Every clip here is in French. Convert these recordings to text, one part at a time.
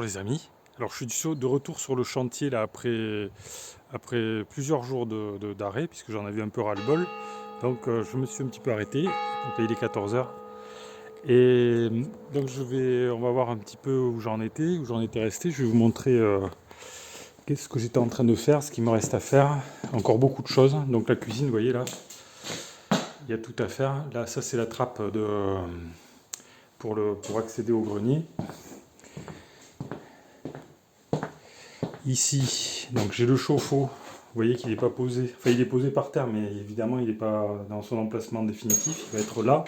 les amis, alors je suis de retour sur le chantier là après plusieurs jours d'arrêt puisque j'en avais un peu ras-le-bol. Donc je me suis un petit peu arrêté, donc là il est 14 heures. Et donc on va voir un petit peu où j'en étais resté. Je vais vous montrer qu'est-ce que j'étais en train de faire, ce qu'il me reste à faire. Encore beaucoup de choses. Donc la cuisine, vous voyez là, il y a tout à faire. Là ça c'est la trappe pour accéder au grenier. Ici, donc j'ai le chauffe-eau. Vous voyez qu'il n'est pas posé. Enfin, il est posé par terre, mais évidemment, il n'est pas dans son emplacement définitif. Il va être là.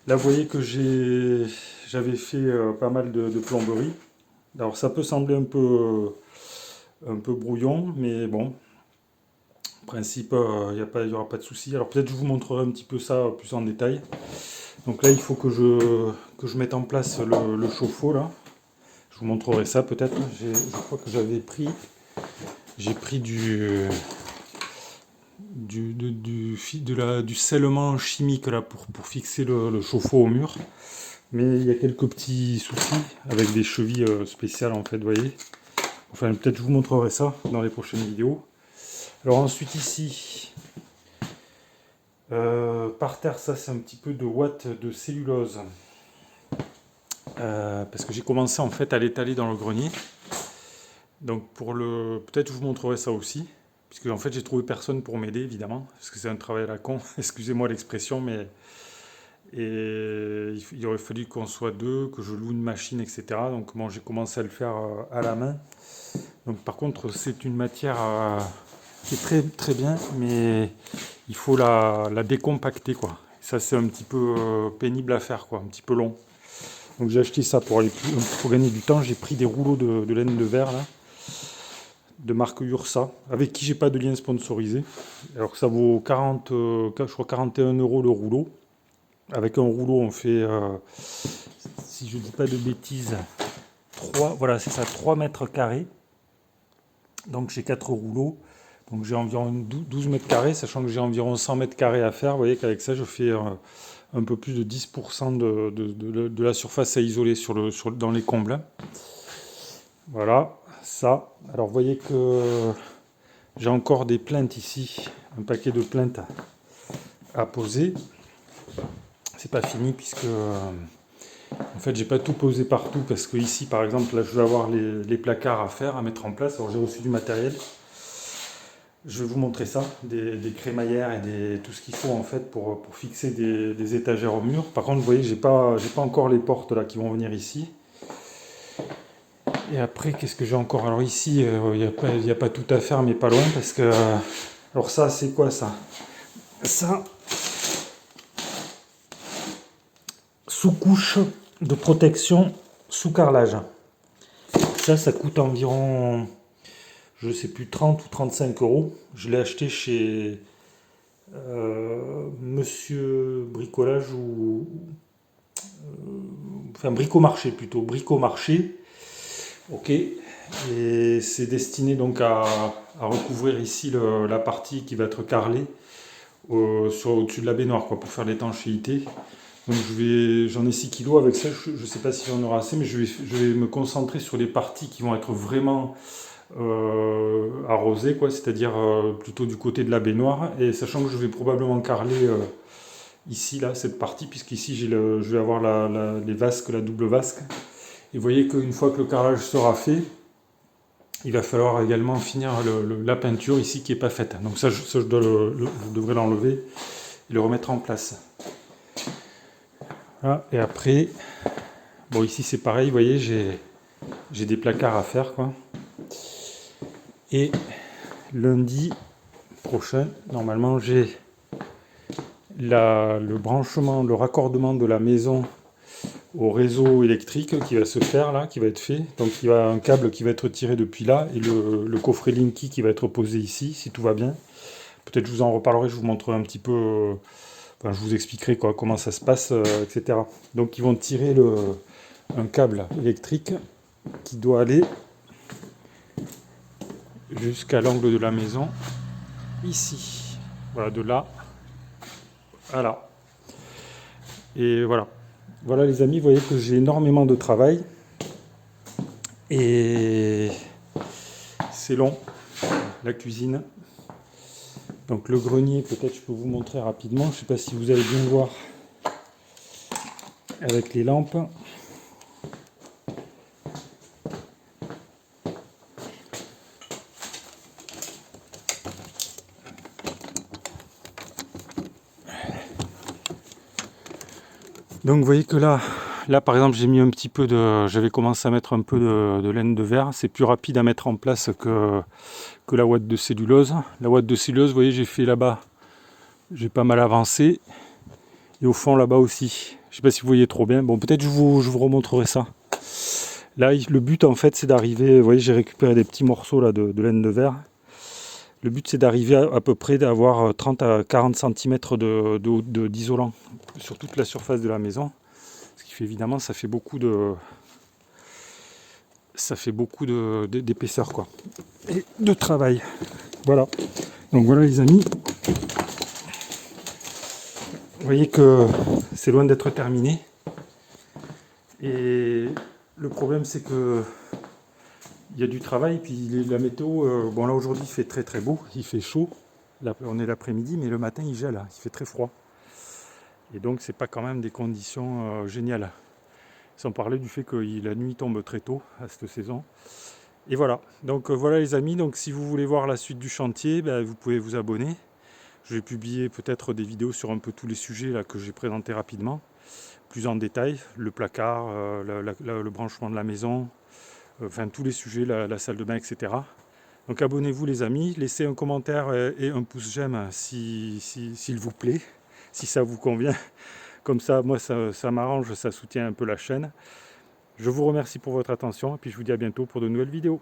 Là, vous voyez que j'avais fait pas mal de plomberie. Alors, ça peut sembler un peu brouillon, mais bon, en principe, il n'y aura pas de souci. Alors, peut-être je vous montrerai un petit peu ça plus en détail. Donc là, il faut que je mette en place le chauffe-eau, là. Je vous montrerai ça peut-être. Je crois que j'ai pris du scellement chimique là pour fixer le chauffe-eau au mur. Mais il y a quelques petits soucis avec des chevilles spéciales en fait, vous voyez. Enfin, peut-être je vous montrerai ça dans les prochaines vidéos. Alors ensuite ici, par terre, ça c'est un petit peu de ouate de cellulose. Parce que j'ai commencé en fait à l'étaler dans le grenier. Donc peut-être je vous montrerai ça aussi. Puisque en fait j'ai trouvé personne pour m'aider évidemment. Parce que c'est un travail à la con. Excusez-moi l'expression, mais il aurait fallu qu'on soit deux, que je loue une machine, etc. Donc bon, j'ai commencé à le faire à la main. Donc par contre c'est une matière qui est très très bien, mais il faut la décompacter quoi. Ça c'est un petit peu pénible à faire quoi, un petit peu long. Donc j'ai acheté ça pour gagner du temps. J'ai pris des rouleaux de laine de verre là, de marque Ursa, avec qui j'ai pas de lien sponsorisé. Alors ça vaut 40, je crois 41 € le rouleau. Avec un rouleau, on fait, si je dis pas de bêtises, 3, voilà, c'est ça, 3 mètres carrés. Donc j'ai 4 rouleaux. Donc j'ai environ 12 mètres carrés, sachant que j'ai environ 100 mètres carrés à faire. Vous voyez qu'avec ça, je fais un peu plus de 10% de la surface à isoler dans les combles. Voilà, ça. Alors vous voyez que j'ai encore des plaintes ici, un paquet de plaintes à poser. C'est pas fini puisque en fait j'ai pas tout posé partout parce que ici par exemple là je vais avoir les placards à faire, à mettre en place. Alors j'ai reçu du matériel. Je vais vous montrer ça, des crémaillères et tout ce qu'il faut en fait pour fixer des étagères au mur. Par contre vous voyez j'ai pas encore les portes là qui vont venir ici. Et après qu'est-ce que j'ai encore? Alors ici il n'y a pas tout à faire mais pas loin parce que alors ça c'est quoi ça? Ça, sous-couche de protection sous carrelage. Ça coûte environ, je sais plus, 30 ou 35 €. Je l'ai acheté chez Monsieur Bricolage enfin Bricomarché plutôt, Bricomarché. Ok. Et c'est destiné donc à recouvrir ici la partie qui va être carrelée au-dessus de la baignoire quoi, pour faire l'étanchéité. Donc j'en ai 6 kilos avec ça, je ne sais pas si j'en aurai assez, mais je vais me concentrer sur les parties qui vont être vraiment arrosées, quoi, c'est-à-dire plutôt du côté de la baignoire, et sachant que je vais probablement carreler ici, là, cette partie, puisqu'ici je vais avoir les vasques, la double vasque. Et vous voyez qu'une fois que le carrelage sera fait, il va falloir également finir la peinture ici qui n'est pas faite. Donc ça, je devrais l'enlever et le remettre en place. Voilà, et après, bon ici c'est pareil, vous voyez, j'ai des placards à faire quoi. Et lundi prochain, normalement j'ai le branchement, le raccordement de la maison au réseau électrique qui va se faire là, qui va être fait. Donc il y a un câble qui va être tiré depuis là et le coffret Linky qui va être posé ici, si tout va bien. Peut-être je vous en reparlerai, je vous montrerai un petit peu... Enfin, je vous expliquerai quoi, comment ça se passe, etc. Donc ils vont tirer un câble électrique qui doit aller jusqu'à l'angle de la maison, ici. Voilà, de là à là. Et voilà. Voilà les amis, vous voyez que j'ai énormément de travail. Et c'est long, la cuisine. Donc le grenier, peut-être je peux vous montrer rapidement. Je ne sais pas si vous allez bien voir avec les lampes. Donc vous voyez que là par exemple j'ai mis un petit peu j'avais commencé à mettre un peu de laine de verre. C'est plus rapide à mettre en place que la ouate de cellulose. La ouate de cellulose, vous voyez, j'ai fait là-bas, j'ai pas mal avancé. Et au fond là-bas aussi. Je sais pas si vous voyez trop bien. Bon, peut-être je vous remontrerai ça. Là, le but en fait c'est d'arriver, vous voyez, j'ai récupéré des petits morceaux là de laine de verre. Le but c'est d'arriver à peu près d'avoir 30 à 40 cm d'isolant sur toute la surface de la maison. Ce qui fait évidemment, ça fait beaucoup d'épaisseur quoi. Et de travail. Voilà. Donc voilà les amis. Vous voyez que c'est loin d'être terminé. Et le problème c'est que il y a du travail, puis la météo, bon là aujourd'hui il fait très très beau, il fait chaud, là, on est l'après-midi, mais le matin il gèle, il fait très froid. Et donc c'est pas quand même des conditions géniales. Sans parler du fait que la nuit tombe très tôt à cette saison. Et voilà, donc voilà les amis, donc si vous voulez voir la suite du chantier, ben, vous pouvez vous abonner. Je vais publier peut-être des vidéos sur un peu tous les sujets là, que j'ai présentés rapidement, plus en détail, le placard, le branchement de la maison, enfin tous les sujets, la salle de bain, etc. Donc abonnez-vous les amis, laissez un commentaire et un pouce j'aime s'il vous plaît, si ça vous convient. Comme ça, moi ça m'arrange, ça soutient un peu la chaîne. Je vous remercie pour votre attention et puis je vous dis à bientôt pour de nouvelles vidéos.